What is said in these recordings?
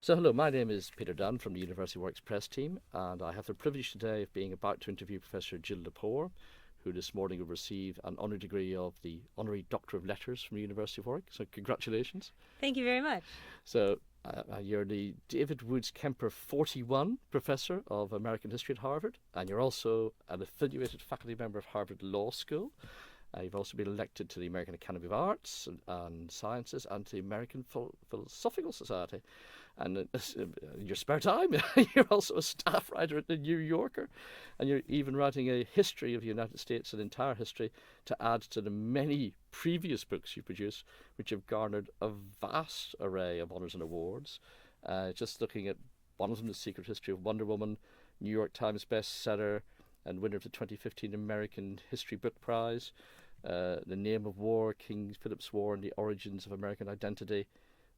So hello, my name is Peter Dunn from the University of Warwick's press team, and I have the privilege today of being about to interview Professor Jill Lepore, who this morning will receive an honorary degree of the Honorary Doctor of Letters from the University of Warwick. So congratulations. Thank you very much. So you're the David Woods Kemper 41 Professor of American History at Harvard, and you're also an affiliated faculty member of Harvard Law School. You've also been elected to the American Academy of Arts and Sciences and to the American Philosophical Society. And in your spare time, you're also a staff writer at the New Yorker, and you're even writing a history of the United States, an entire history, to add to the many previous books you produce, which have garnered a vast array of honours and awards. Just looking at one of them, The Secret History of Wonder Woman, New York Times bestseller, and winner of the 2015 American History Book Prize. The Name of War, King Philip's War and the Origins of American Identity,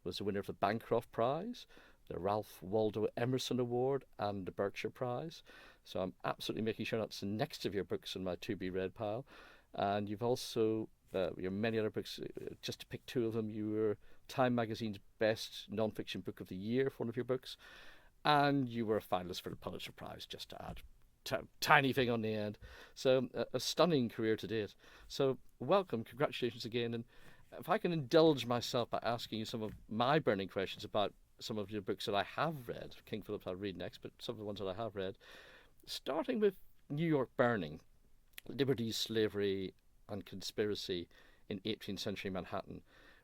was the winner of the Bancroft Prize, the Ralph Waldo Emerson Award, and the Berkshire Prize. So I'm absolutely making sure that's next of your books in my to-be-read pile. And you've also, your many other books, just to pick two of them, you were Time Magazine's best non-fiction book of the year for one of your books, and you were a finalist for the Pulitzer Prize, just to add tiny thing on the end. So a stunning career to date. So welcome, congratulations again. And if I can indulge myself by asking you some of my burning questions about some of your books that I have read. King Philip I'll read next, but some of the ones that I have read. Starting with New York Burning, Liberty, Slavery and Conspiracy in 18th Century Manhattan,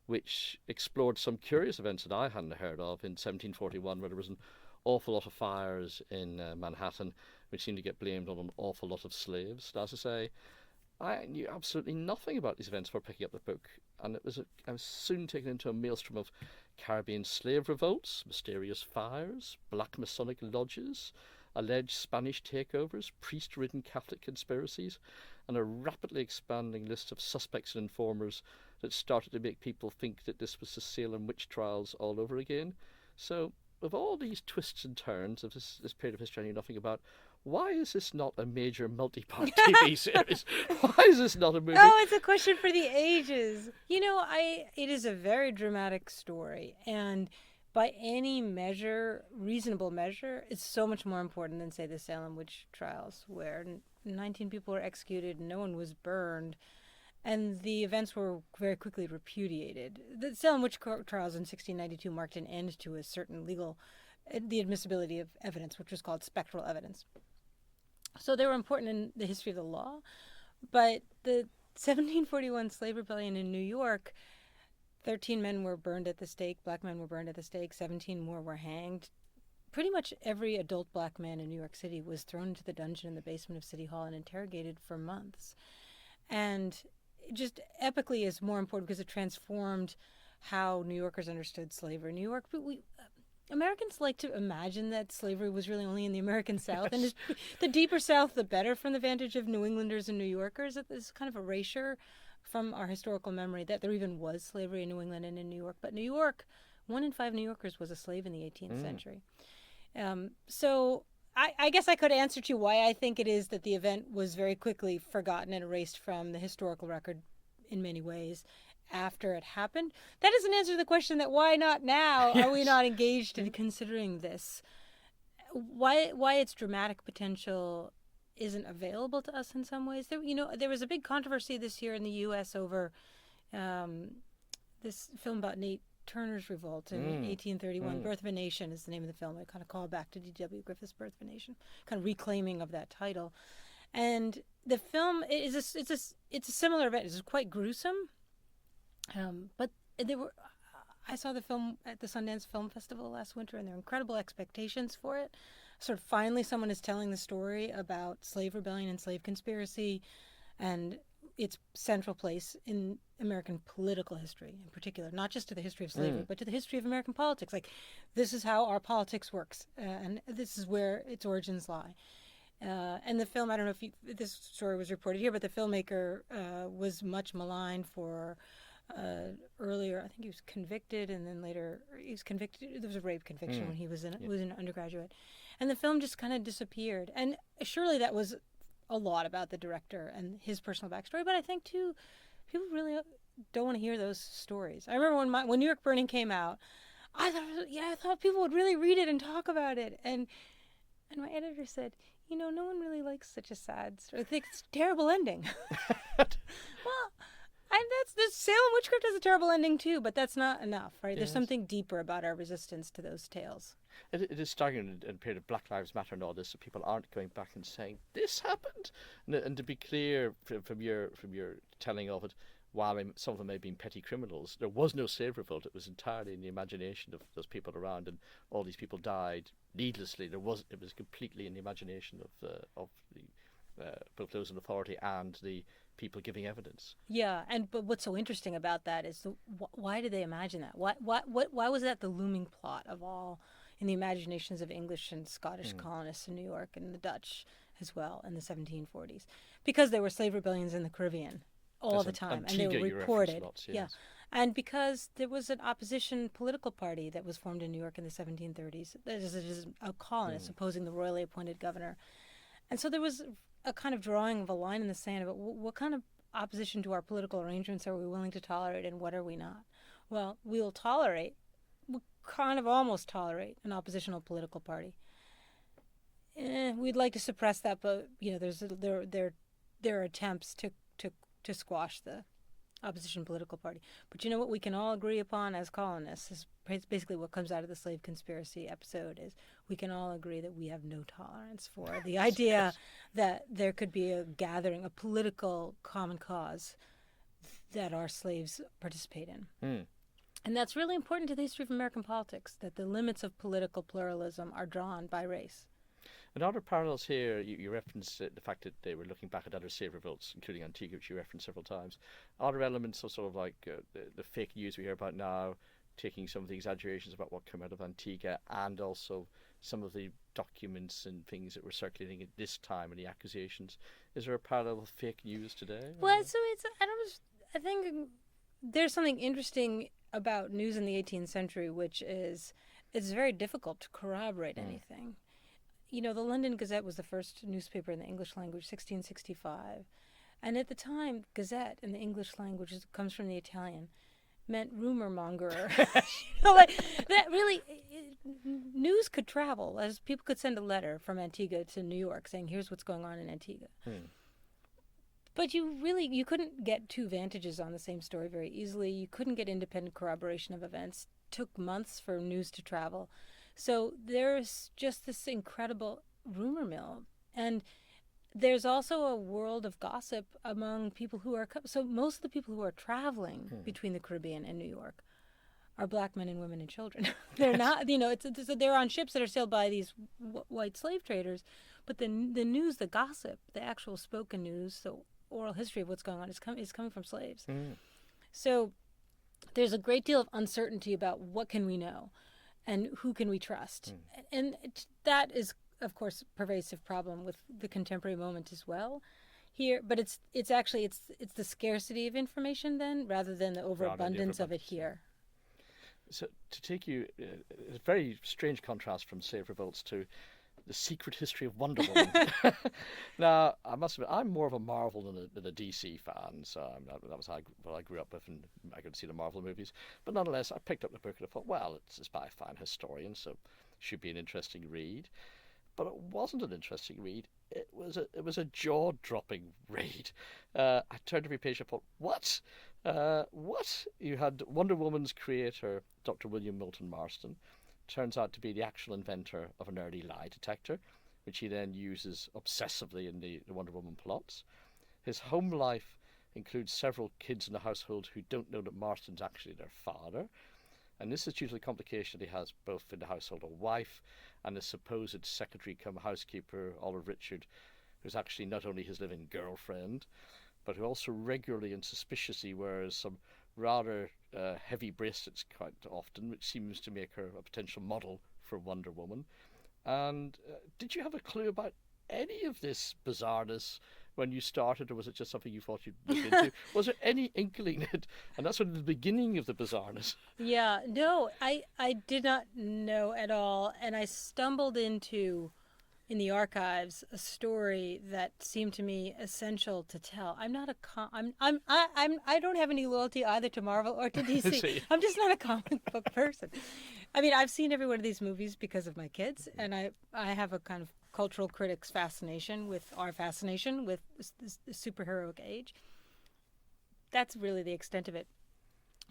which explored some curious events that I hadn't heard of in 1741, where there was an awful lot of fires in Manhattan, which seemed to get blamed on an awful lot of slaves. As I say, I knew absolutely nothing about these events before picking up the book, and I was soon taken into a maelstrom of Caribbean slave revolts, mysterious fires, black Masonic lodges, alleged Spanish takeovers, priest-ridden Catholic conspiracies, and a rapidly expanding list of suspects and informers that started to make people think that this was the Salem witch trials all over again. So, of all these twists and turns of this period of history I knew nothing about, why is this not a major multi-part TV series? Why is this not a movie? Oh, it's a question for the ages. It is a very dramatic story, and by any measure, reasonable measure, it's so much more important than, say, the Salem witch trials, where 19 people were executed and no one was burned, and the events were very quickly repudiated. The Salem witch trials in 1692 marked an end to a certain the admissibility of evidence, which was called spectral evidence. So they were important in the history of the law, but the 1741 slave rebellion in New York, 13 men were burned at the stake, black men were burned at the stake, 17 more were hanged. Pretty much every adult black man in New York City was thrown into the dungeon in the basement of City Hall and interrogated for months. And just epically is more important because it transformed how New Yorkers understood slavery. New York, Americans like to imagine that slavery was really only in the American South, Yes. and the deeper South, the better from the vantage of New Englanders and New Yorkers. It's kind of erasure from our historical memory that there even was slavery in New England and in New York. But New York, 1 in 5 New Yorkers was a slave in the 18th century. So I guess I could answer to you why I think it is that the event was very quickly forgotten and erased from the historical record in many ways after it happened. That doesn't answer the question that why not now? Yes. Are we not engaged in considering this? Why its dramatic potential isn't available to us in some ways. There was a big controversy this year in the U.S. over this film about Nate Turner's revolt in 1831. Birth of a Nation is the name of the film. I kind of call back to D.W. Griffith's Birth of a Nation, kind of reclaiming of that title. And the film it's a similar event. It's quite gruesome. But I saw the film at the Sundance Film Festival last winter, and there were incredible expectations for it. Sort of finally someone is telling the story about slave rebellion and slave conspiracy and its central place in American political history in particular, not just to the history of slavery, but to the history of American politics. Like, this is how our politics works, and this is where its origins lie. And the film, I don't know if this story was reported here, but the filmmaker was much maligned for earlier. I think he was convicted, and then later he was convicted. There was a rape conviction when he was an undergraduate, and the film just kind of disappeared. And surely that was a lot about the director and his personal backstory. But I think too, people really don't want to hear those stories. I remember when New York Burning came out, I thought people would really read it and talk about it. And my editor said, no one really likes such a sad story. I think it's a terrible ending. Well, this Salem Witchcraft has a terrible ending too, but that's not enough, right? Yes. There's something deeper about our resistance to those tales. It is staggering in a period of Black Lives Matter and all this, so people aren't going back and saying this happened. And to be clear from your telling of it, while some of them may have been petty criminals, there was no slave revolt. It was entirely in the imagination of those people around, and all these people died needlessly. It was completely in the imagination of both those in authority and the people giving evidence. Yeah, but what's so interesting about that is why did they imagine that? Why was that the looming plot of all in the imaginations of English and Scottish colonists in New York and the Dutch as well in the 1740s? Because there were slave rebellions in the Caribbean all the time, and they were reported. Lots, yes. Yeah, and because there was an opposition political party that was formed in New York in the 1730s. There's a colonist opposing the royally appointed governor, and so there was a kind of drawing of a line in the sand about what kind of opposition to our political arrangements are we willing to tolerate and what are we not. Well, we'll kind of almost tolerate an oppositional political party. We'd like to suppress that, but there are attempts to squash the opposition political party. But you know what we can all agree upon as colonists is basically what comes out of the slave conspiracy episode is we can all agree that we have no tolerance for the idea that there could be a gathering, a political common cause that our slaves participate in. And that's really important to the history of American politics, that the limits of political pluralism are drawn by race. And other parallels here, you referenced the fact that they were looking back at other slave revolts, including Antigua, which you referenced several times. Other elements of sort of like the fake news we hear about now, taking some of the exaggerations about what came out of Antigua, and also some of the documents and things that were circulating at this time and the accusations. Is there a parallel with fake news today? Well, so I think there's something interesting about news in the 18th century, which is it's very difficult to corroborate anything. The London Gazette was the first newspaper in the English language, 1665. And at the time, Gazette in the English language comes from the Italian, meant rumor monger. That really, news could travel, as people could send a letter from Antigua to New York saying, here's what's going on in Antigua. But you couldn't get two vantages on the same story very easily. You couldn't get independent corroboration of events. It took months for news to travel. So there's just this incredible rumor mill. And there's also a world of gossip among people who are... So most of the people who are traveling between the Caribbean and New York are black men and women and children. They're not, they're on ships that are sailed by these white slave traders. But the news, the gossip, the actual spoken news, the oral history of what's going on is coming from slaves. So there's a great deal of uncertainty about what can we know. And who can we trust? And that is, of course, a pervasive problem with the contemporary moment as well here. But it's the scarcity of information then, rather than the overabundance of it here. So to take you, a very strange contrast from slave revolts to the secret history of Wonder Woman. Now, I must admit, I'm more of a Marvel than a DC fan, so that was what I grew up with, and I could see the Marvel movies. But nonetheless, I picked up the book and I thought, well, it's by a fine historian, so it should be an interesting read. But it wasn't an interesting read. It was a jaw-dropping read. I turned every page and thought, what? What? You had Wonder Woman's creator, Dr. William Moulton Marston, turns out to be the actual inventor of an early lie detector, which he then uses obsessively in the Wonder Woman plots. His home life includes several kids in the household who don't know that Marston's actually their father. And this is due to the complication that he has both in the household a wife and a supposed secretary come housekeeper, Olive Richard, who's actually not only his living girlfriend, but who also regularly and suspiciously wears some rather heavy bracelets quite often, which seems to make her a potential model for Wonder Woman. And did you have a clue about any of this bizarreness when you started, or was it just something you thought you'd look into? Was there any inkling that, and that's sort of the beginning of the bizarreness? Yeah, no, I did not know at all, and I stumbled into in the archives a story that seemed to me essential to tell. I'm not a I don't have any loyalty either to Marvel or to DC. I'm just not a comic book person. I mean, I've seen every one of these movies because of my kids, and I have a kind of cultural critics fascination with our fascination with this superheroic age. That's really the extent of it.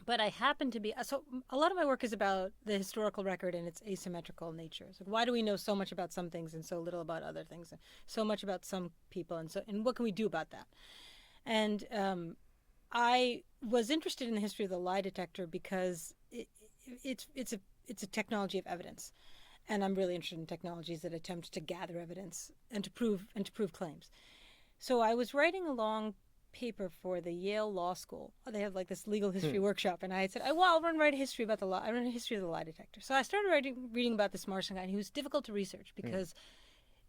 But I happen to be, so a lot of my work is about the historical record and its asymmetrical nature. So why do we know so much about some things and so little about other things, and so much about some people, and what can we do about that? And I was interested in the history of the lie detector because it's a technology of evidence, and I'm really interested in technologies that attempt to gather evidence and to prove claims. So I was writing a long paper for the Yale Law School. They have like this legal history workshop, and I said, I'll run a history about the law. I run a history of the lie detector. So I started reading about this Martian guy, and he was difficult to research because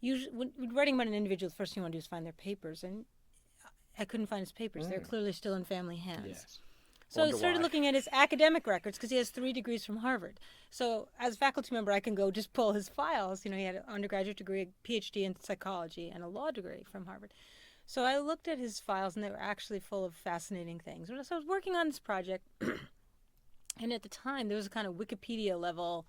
usually when writing about an individual, the first thing you want to do is find their papers, and I couldn't find his papers. They're clearly still in family hands. Yes. So I started looking at his academic records because he has 3 degrees from Harvard. So as a faculty member, I can go just pull his files. You know, he had an undergraduate degree, a PhD in psychology, and a law degree from Harvard. So I looked at his files, and they were actually full of fascinating things. So I was working on this project, and at the time, there was a kind of Wikipedia-level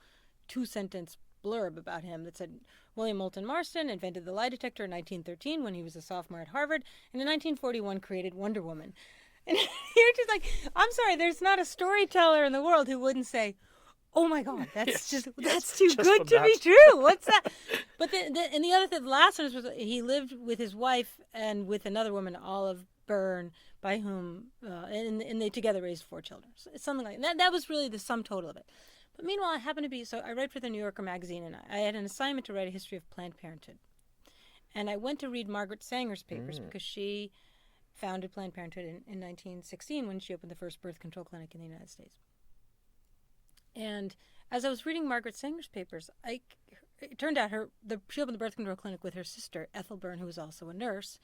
2-sentence blurb about him that said, William Moulton Marston invented the lie detector in 1913 when he was a sophomore at Harvard, and in 1941 created Wonder Woman. And you're just like, I'm sorry, there's not a storyteller in the world who wouldn't say, oh my God, that's that's too good to be true. What's that? But the other thing, the last one was he lived with his wife and with another woman, Olive Byrne, by whom and they together raised 4 children. So it's something like that. That was really the sum total of it. But meanwhile, I happened to be I write for the New Yorker magazine, and I had an assignment to write a history of Planned Parenthood, and I went to read Margaret Sanger's papers because she founded Planned Parenthood in 1916 when she opened the first birth control clinic in the United States. And as I was reading Margaret Sanger's papers, it turned out she opened the birth control clinic with her sister, Ethel Byrne, who was also a nurse.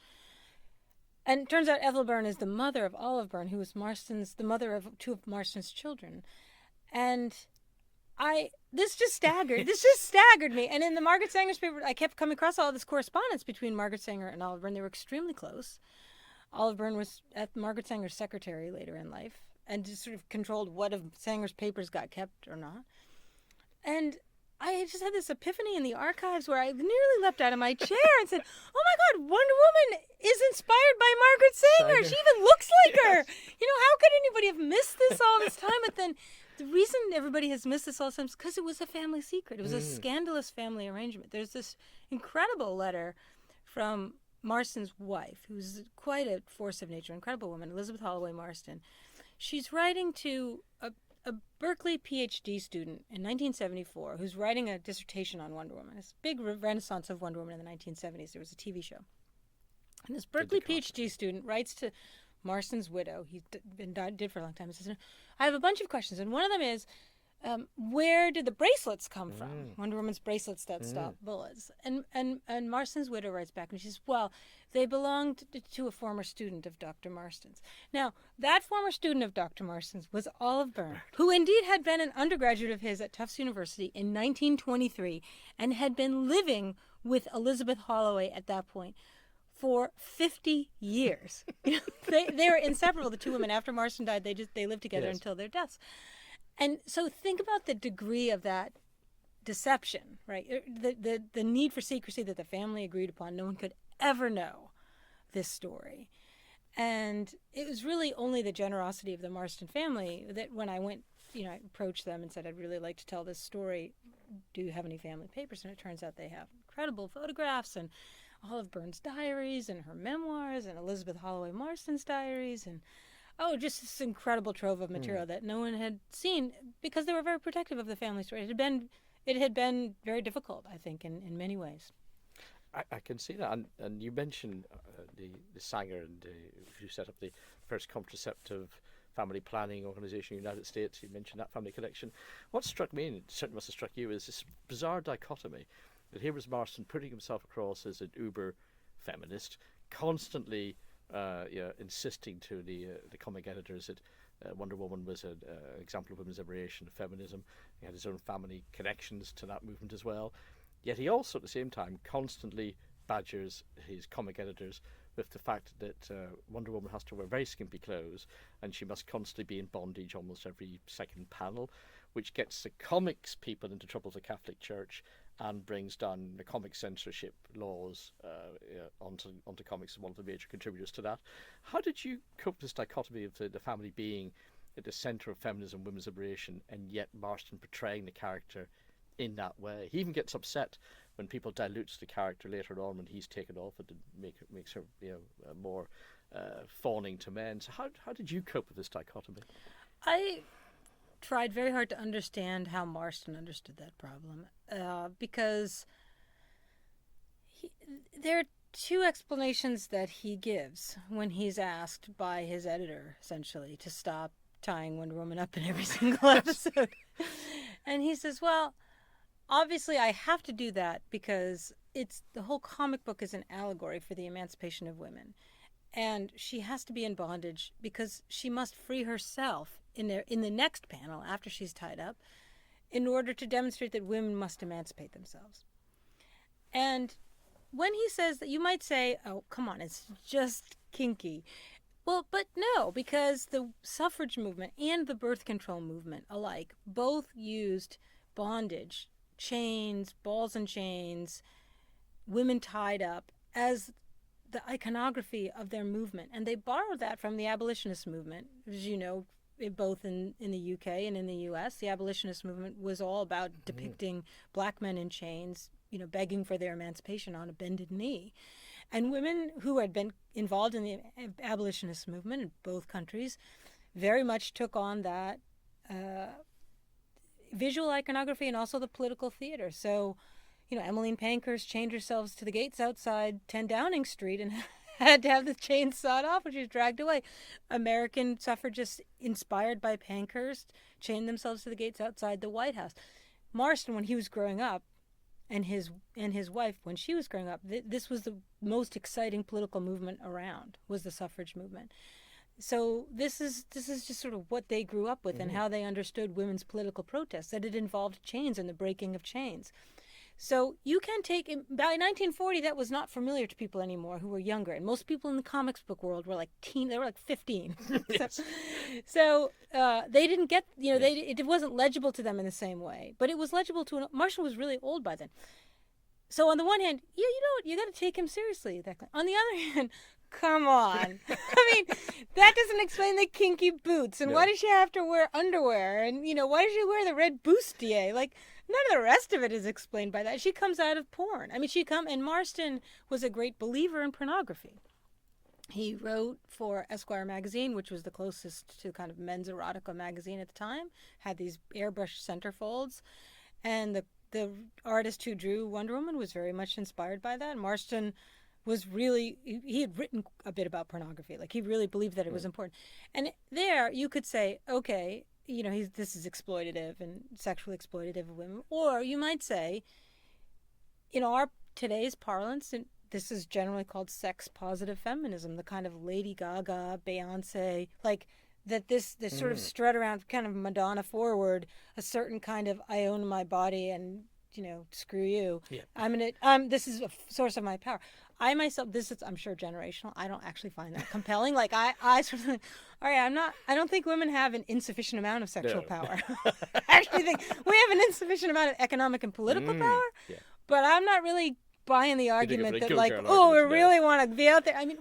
And it turns out Ethel Byrne is the mother of Olive Byrne, who was the mother of 2 of Marston's children. And this just staggered me. And in the Margaret Sanger's paper, I kept coming across all this correspondence between Margaret Sanger and Olive Byrne. They were extremely close. Olive Byrne was Margaret Sanger's secretary later in life, and just sort of controlled what of Sanger's papers got kept or not. And I just had this epiphany in the archives where I nearly leapt out of my chair and said, oh my God, Wonder Woman is inspired by Margaret Sanger. She even looks like her. You know, how could anybody have missed this all this time? But then the reason everybody has missed this all this time is because it was a family secret. It was a scandalous family arrangement. There's this incredible letter from Marston's wife, who's quite a force of nature, incredible woman, Elizabeth Holloway Marston. She's writing to a Berkeley PhD student in 1974 who's writing a dissertation on Wonder Woman. It's a big renaissance of Wonder Woman in the 1970s. There was a TV show. And this Berkeley PhD student writes to Marston's widow. He's been dead for a long time. He says, I have a bunch of questions, and one of them is, where did the bracelets come from? Wonder Woman's bracelets that stop bullets. And Marston's widow writes back, and she says, well, they belonged to a former student of Dr. Marston's. Now, that former student of Dr. Marston's was Olive Byrne, who indeed had been an undergraduate of his at Tufts University in 1923 and had been living with Elizabeth Holloway at that point for 50 years. They were inseparable, the 2 women. After Marston died, they lived together until their deaths. And so think about the degree of that deception, right? The need for secrecy that the family agreed upon. No one could ever know this story. And it was really only the generosity of the Marston family that when I went, I approached them and said, I'd really like to tell this story. Do you have any family papers? And it turns out they have incredible photographs and Olive Byrne's diaries and her memoirs and Elizabeth Holloway Marston's diaries and just this incredible trove of material that no one had seen because they were very protective of the family story. It had been very difficult, I think, in many ways. I can see that. And you mentioned the Sanger and who set up the first contraceptive family planning organization in the United States. You mentioned that family connection. What struck me, and it certainly must have struck you, is this bizarre dichotomy that here was Marston putting himself across as an uber feminist, constantly insisting to the comic editors that Wonder Woman was an example of women's liberation, feminism. He had his own family connections to that movement as well. Yet he also, at the same time, constantly badgers his comic editors with the fact that Wonder Woman has to wear very skimpy clothes and she must constantly be in bondage almost every second panel, which gets the comics people into trouble with the Catholic Church and brings down the comic censorship laws onto comics, and one of the major contributors to that. How did you cope with this dichotomy of the family being at the centre of feminism, women's liberation, and yet Marston portraying the character in that way? He even gets upset when people dilute the character later on when he's taken off it and makes her more fawning to men. So how did you cope with this dichotomy? I tried very hard to understand how Marston understood that problem because there are two explanations that he gives when he's asked by his editor, essentially, to stop tying Wonder Woman up in every single episode. And he says, well, obviously I have to do that because the whole comic book is an allegory for the emancipation of women. And she has to be in bondage because she must free herself in the next panel after she's tied up in order to demonstrate that women must emancipate themselves. And when he says that, you might say, oh, come on, it's just kinky. Well, but no, because the suffrage movement and the birth control movement alike both used bondage, chains, balls and chains, women tied up as the iconography of their movement. And they borrowed that from the abolitionist movement. As you know, both in the UK and in the US, the abolitionist movement was all about depicting black men in chains, begging for their emancipation on a bended knee. And women who had been involved in the abolitionist movement in both countries very much took on that visual iconography and also the political theater. So, Emmeline Pankhurst chained herself to the gates outside 10 Downing Street and had to have the chains sawed off when she was dragged away. American suffragists inspired by Pankhurst chained themselves to the gates outside the White House. Marston, when he was growing up, and his wife, when she was growing up, this was the most exciting political movement around, was the suffrage movement. So this is just sort of what they grew up with and how they understood women's political protests, that it involved chains and the breaking of chains. So you can take, by 1940, that was not familiar to people anymore who were younger. And most people in the comics book world were like they were like 15. Yes. So they didn't get, it wasn't legible to them in the same way. But it was legible to, Marston was really old by then. So on the one hand, you got to take him seriously. On the other hand, come on. I mean, that doesn't explain the kinky boots. And why does she have to wear underwear? And, why does she wear the red bustier? Like, none of the rest of it is explained by that. She comes out of porn. I mean, and Marston was a great believer in pornography. He wrote for Esquire magazine, which was the closest to kind of men's erotica magazine at the time, had these airbrushed centerfolds. And the artist who drew Wonder Woman was very much inspired by that. Marston was really, he had written a bit about pornography. Like, he really believed that it was important. And there you could say, okay, this is exploitative and sexually exploitative of women. Or you might say, in our today's parlance, and this is generally called sex-positive feminism, the kind of Lady Gaga, Beyonce, like that this sort of strut around, kind of Madonna forward, a certain kind of I own my body and, screw you. Yeah. This is a source of my power. I myself, I'm sure generational. I don't actually find that compelling. Like I sort of, all right, I don't think women have an insufficient amount of sexual power. I actually think we have an insufficient amount of economic and political power, but I'm not really buying the argument that like, we really want to be out there. I mean,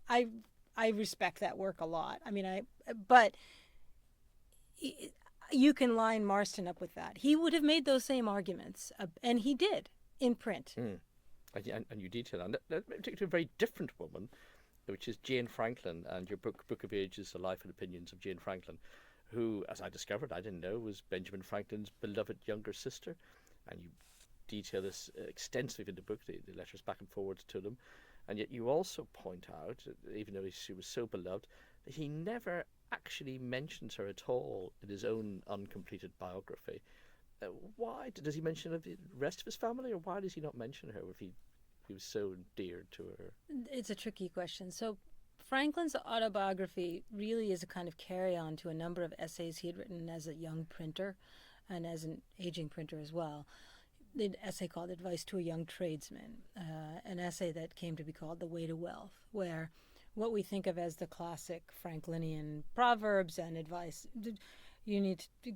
I respect that work a lot. I mean, but you can line Marston up with that. He would have made those same arguments, and he did in print. And you detail that. Let me take you to a very different woman, which is Jane Franklin, and your book of Ages, The Life and Opinions of Jane Franklin, who, as I discovered, I didn't know, was Benjamin Franklin's beloved younger sister. And you detail this extensively in the book, the letters back and forwards to them. And yet you also point out, even though she was so beloved, that he never actually mentions her at all in his own uncompleted biography. Why? Does he mention the rest of his family, or why does he not mention her if he was so endeared to her? It's a tricky question. So Franklin's autobiography really is a kind of carry-on to a number of essays he had written as a young printer and as an aging printer as well. an essay called Advice to a Young Tradesman, an essay that came to be called The Way to Wealth, where what we think of as the classic Franklinian proverbs and advice, you need to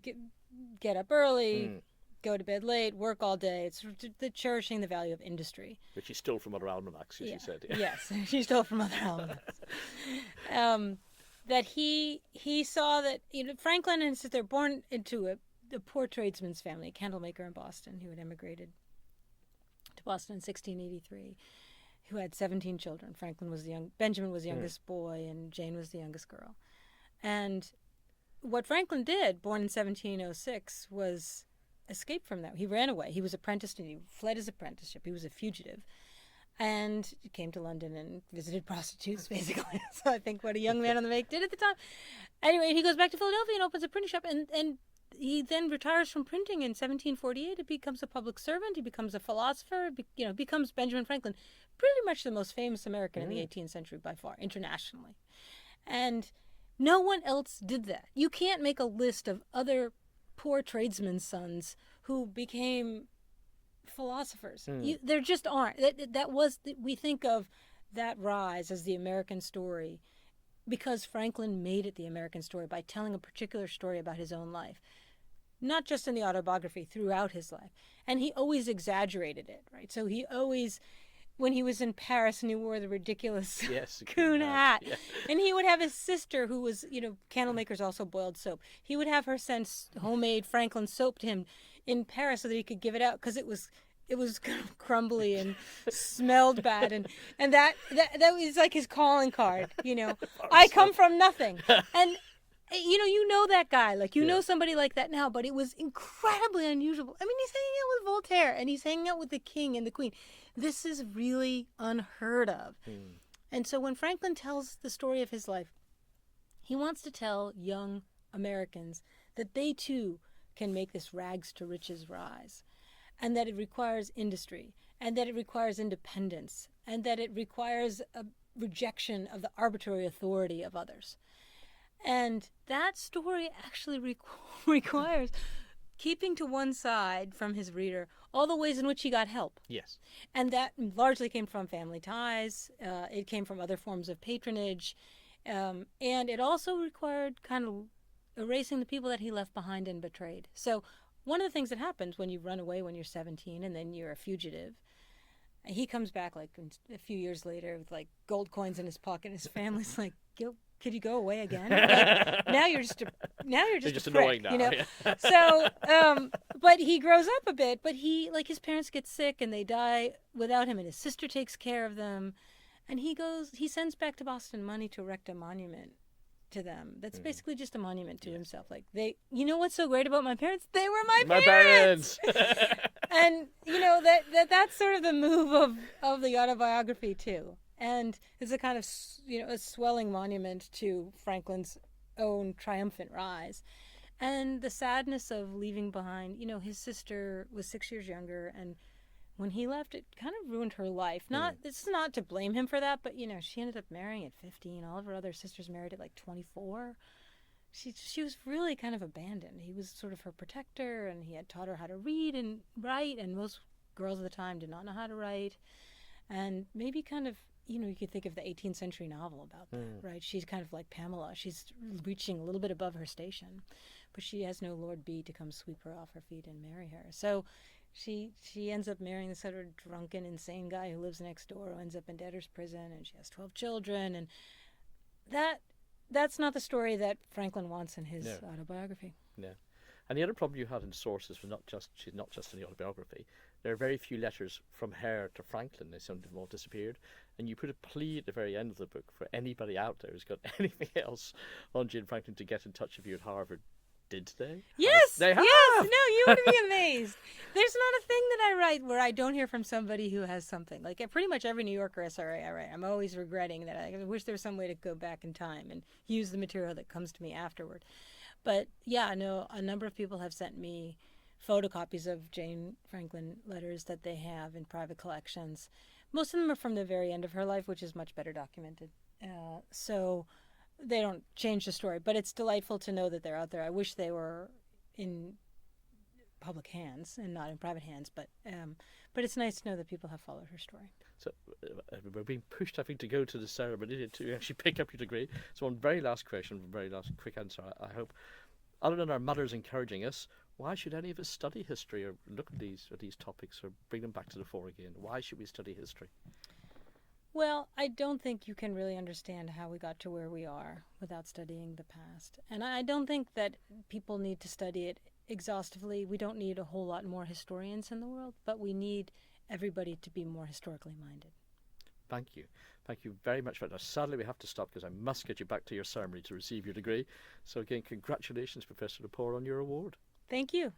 get up early, go to bed late, work all day. It's the cherishing the value of industry. Which he stole from other almanacs, as you said. Yeah. Yes, she stole from other almanacs. That he saw that, Franklin and his sister, born into a poor tradesman's family, a candlemaker in Boston who had emigrated to Boston in 1683, who had 17 children. Benjamin was the youngest boy, and Jane was the youngest girl. And what Franklin did, born in 1706, was escape from that. He ran away. He was apprenticed, and he fled his apprenticeship. He was a fugitive. And he came to London and visited prostitutes, basically. So I think what a young man on the make did at the time. Anyway, he goes back to Philadelphia and opens a printing shop, and he then retires from printing in 1748. He becomes a public servant. He becomes a philosopher. Becomes Benjamin Franklin, pretty much the most famous American in the 18th century by far, internationally. And no one else did that. You can't make a list of other poor tradesmen's sons who became philosophers. There just aren't. We think of that rise as the American story because Franklin made it the American story by telling a particular story about his own life, not just in the autobiography, throughout his life. And he always exaggerated it, right? So he always, when he was in Paris and he wore the ridiculous coon hat, and he would have his sister, who was, candlemakers also boiled soap. He would have her send homemade Franklin soap to him in Paris so that he could give it out because it was kind of crumbly and smelled bad, and that was like his calling card. I come from nothing, and you know that guy, like know somebody like that now, but it was incredibly unusual. I mean, he's hanging out with Voltaire and he's hanging out with the king and the queen. This is really unheard of. And so when Franklin tells the story of his life, he wants to tell young Americans that they too can make this rags to riches rise, and that it requires industry, and that it requires independence, and that it requires a rejection of the arbitrary authority of others. And that story actually requires keeping to one side from his reader all the ways in which he got help. Yes. And that largely came from family ties. It came from other forms of patronage. And it also required kind of erasing the people that he left behind and betrayed. So one of the things that happens when you run away when you're 17 and then you're a fugitive, he comes back like a few years later with like gold coins in his pocket. His family's like, could you go away again? Like, now you're just a annoying prick, now. So, but he grows up a bit. But his parents get sick and they die without him, and his sister takes care of them. And he sends back to Boston money to erect a monument to them. That's basically just a monument to himself. Like what's so great about my parents? They were my parents. And that's sort of the move of the autobiography too. And it's a kind of a swelling monument to Franklin's own triumphant rise, and the sadness of leaving behind. His sister was 6 years younger, and when he left, it kind of ruined her life. This is not to blame him for that, but she ended up marrying at 15. All of her other sisters married at like 24. She was really kind of abandoned. He was sort of her protector, and he had taught her how to read and write, and most girls at the time did not know how to write. And maybe kind of, you could think of the 18th century novel about that, right? She's kind of like Pamela. She's reaching a little bit above her station, but she has no Lord B to come sweep her off her feet and marry her. So she ends up marrying this sort of drunken, insane guy who lives next door, who ends up in debtor's prison, and she has 12 children. And that's not the story that Franklin wants in his autobiography. No. And the other problem you had in sources was she's not just in the autobiography. There are very few letters from her to Franklin. Some of them all disappeared. And you put a plea at the very end of the book for anybody out there who's got anything else on Jane Franklin to get in touch with you at Harvard. Did they? Yes. They have. Yes. No, you would be amazed. There's not a thing that I write where I don't hear from somebody who has something. Like pretty much every New Yorker essay I write, I'm always regretting that. I wish there was some way to go back in time and use the material that comes to me afterward. But yeah, no, a number of people have sent me photocopies of Jane Franklin letters that they have in private collections. Most of them are from the very end of her life, which is much better documented. So they don't change the story, but it's delightful to know that they're out there. I wish they were in public hands and not in private hands, but it's nice to know that people have followed her story. So we're being pushed, I think, to go to the ceremony to actually pick up your degree. So one very last question, very last quick answer, I hope. Other than our mothers encouraging us, why should any of us study history or look at these topics or bring them back to the fore again? Why should we study history? Well, I don't think you can really understand how we got to where we are without studying the past. And I don't think that people need to study it exhaustively. We don't need a whole lot more historians in the world, but we need everybody to be more historically minded. Thank you. Thank you very much for that. Now, sadly, we have to stop because I must get you back to your ceremony to receive your degree. So again, congratulations, Professor Lepore, on your award. Thank you.